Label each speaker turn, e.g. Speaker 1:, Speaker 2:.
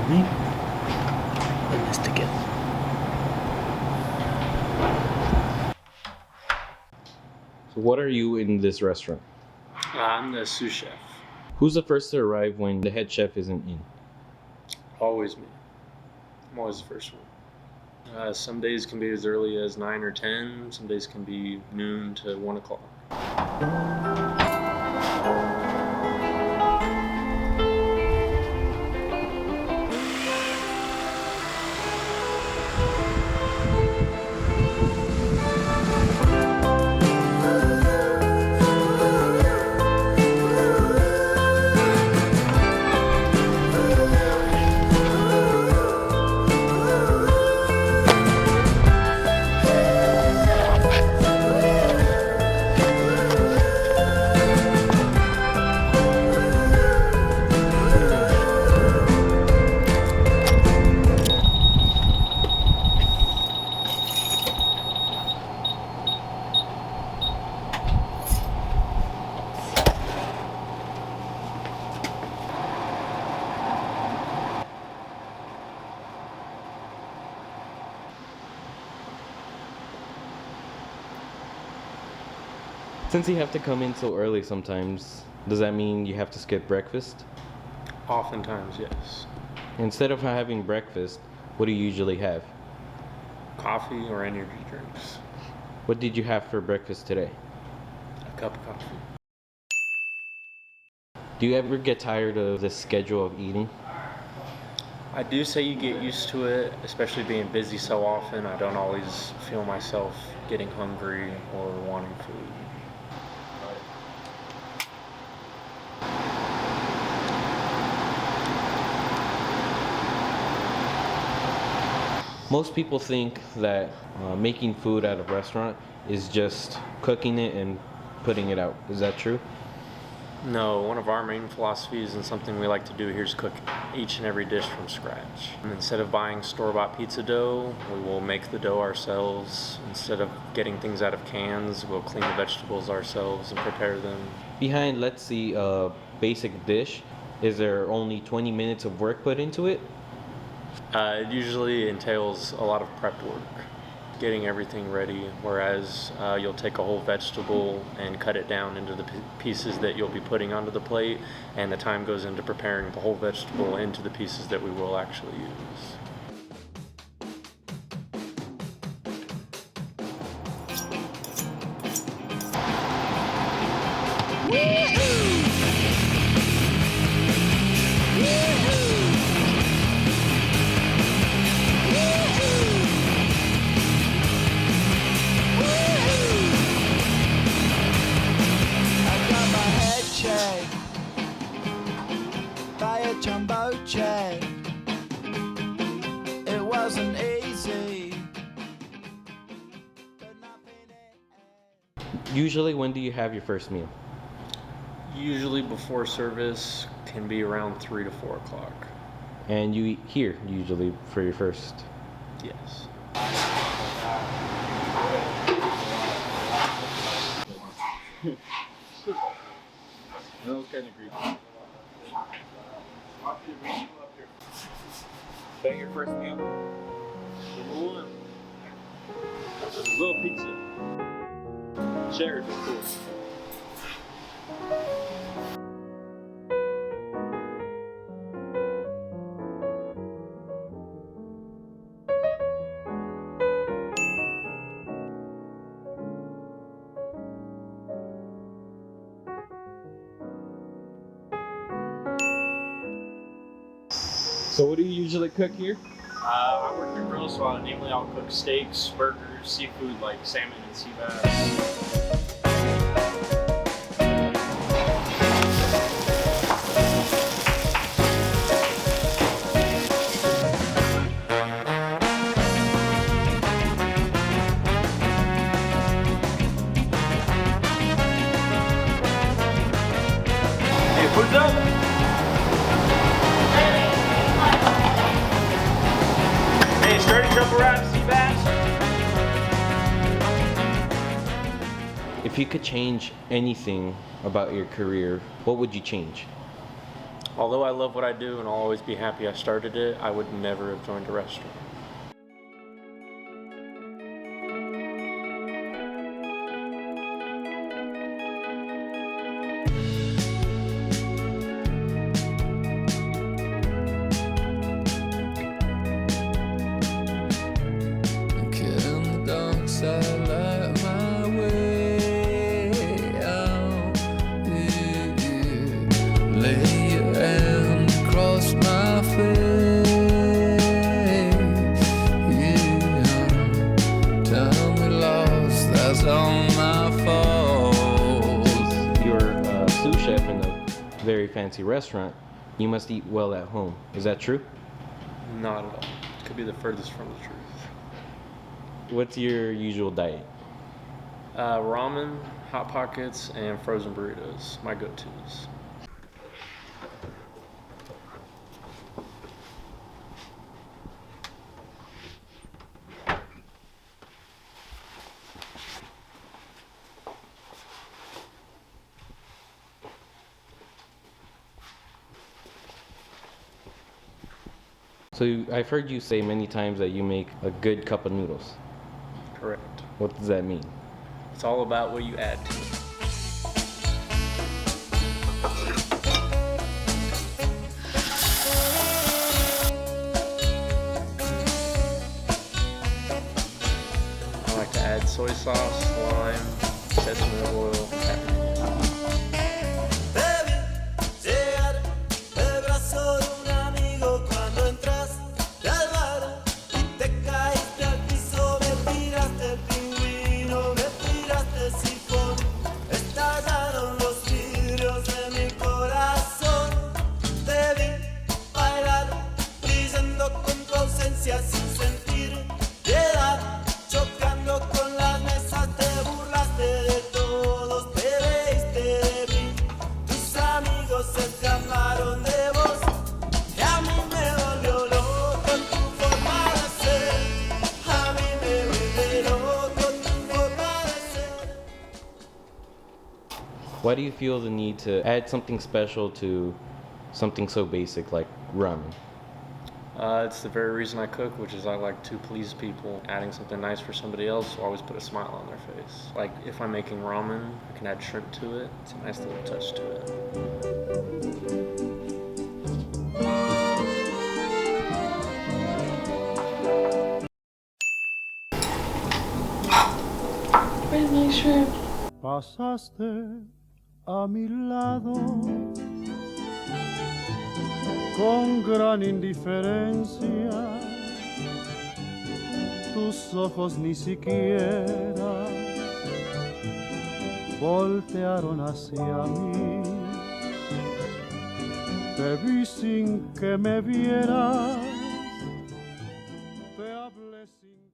Speaker 1: Alright. Put this together.
Speaker 2: So what are you in this restaurant?
Speaker 3: I'm the sous chef.
Speaker 2: Who's the first to arrive when the head chef isn't in?
Speaker 3: Always me. I'm always the first one. Some days can be as early as 9 or 10. Some days can be noon to 1 o'clock.
Speaker 2: Since you have to come in so early sometimes, does that mean you have to skip breakfast?
Speaker 3: Oftentimes, yes.
Speaker 2: Instead of having breakfast, what do you usually have?
Speaker 3: Coffee or energy drinks.
Speaker 2: What did you have for breakfast today?
Speaker 3: A cup of coffee.
Speaker 2: Do you ever get tired of the schedule of eating?
Speaker 3: I do say you get used to it, especially being busy so often. I don't always feel myself getting hungry or wanting food.
Speaker 2: Most people think that making food at a restaurant is just cooking it and putting it out. Is that true?
Speaker 3: No, one of our main philosophies and something we like to do here is cook each and every dish from scratch. And instead of buying store-bought pizza dough, we will make the dough ourselves. Instead of getting things out of cans, we'll clean the vegetables ourselves and prepare them.
Speaker 2: Behind, let's see, a basic dish, is there only 20 minutes of work put into it?
Speaker 3: It usually entails a lot of prep work, getting everything ready, whereas you'll take a whole vegetable and cut it down into the pieces that you'll be putting onto the plate, and the time goes into preparing the whole vegetable into the pieces that we will actually use.
Speaker 4: By a jumbo jet. It wasn't easy, but nothing.
Speaker 2: Usually, when do you have your first meal?
Speaker 3: Usually before service can be around 3 to 4 o'clock.
Speaker 2: And you eat here, usually, for your first.
Speaker 3: Yes.
Speaker 2: That was kind of creepy. Is that your first meal?
Speaker 5: Number one, a little pizza. Shared, of course.
Speaker 2: So what do you usually cook here?
Speaker 5: I work in grill, so namely I'll cook steaks, burgers, seafood like salmon and sea bass.
Speaker 3: Hey, what's up?
Speaker 5: Hey, sturdy triple wrap, sea bass.
Speaker 2: If you could change anything about your career, what would you change?
Speaker 3: Although I love what I do and I'll always be happy I started it, I would never have joined a restaurant.
Speaker 4: Killing the dark side, light my way out. Yeah, yeah. Lay your hand across my face. Yeah, time we lost, that's all my fault.
Speaker 2: You're a sous chef in a very fancy restaurant. You must eat well at home. Is that true?
Speaker 3: Not at all. Could be the furthest from the truth.
Speaker 2: What's your usual diet?
Speaker 3: Ramen, Hot Pockets, and frozen burritos, my go-tos.
Speaker 2: So I've heard you say many times that you make a good cup of noodles.
Speaker 3: Correct.
Speaker 2: What does that mean?
Speaker 3: It's all about what you add to it. I like to add soy sauce, lime, sesame oil, paprika.
Speaker 4: Llegar el brazo de un amigo cuando entraste al bar y te caíste al piso, me tiraste el pingüino, me tiraste el sifón, estallaron los vidrios de mi corazón. Te vi bailar, brillando con tu ausencia sin sentir piedad, chocando con las mesas, te burlaste de todos, te reíste de mí. Tus amigos se escaparon de vos y a mí me volvió loco tu forma de ser. A mí me vuelve loco tu forma de ser.
Speaker 2: Why do you feel the need to add something special to something so basic like ramen?
Speaker 3: It's the very reason I cook, which is I like to please people. Adding something nice for somebody else will always put a smile on their face. Like if I'm making ramen, I can add shrimp to it. It's a nice little touch to it.
Speaker 6: Pasaste a mi lado con gran indiferencia, tus ojos ni siquiera voltearon hacia mí. Te vi sin que me vieras, te hablé sin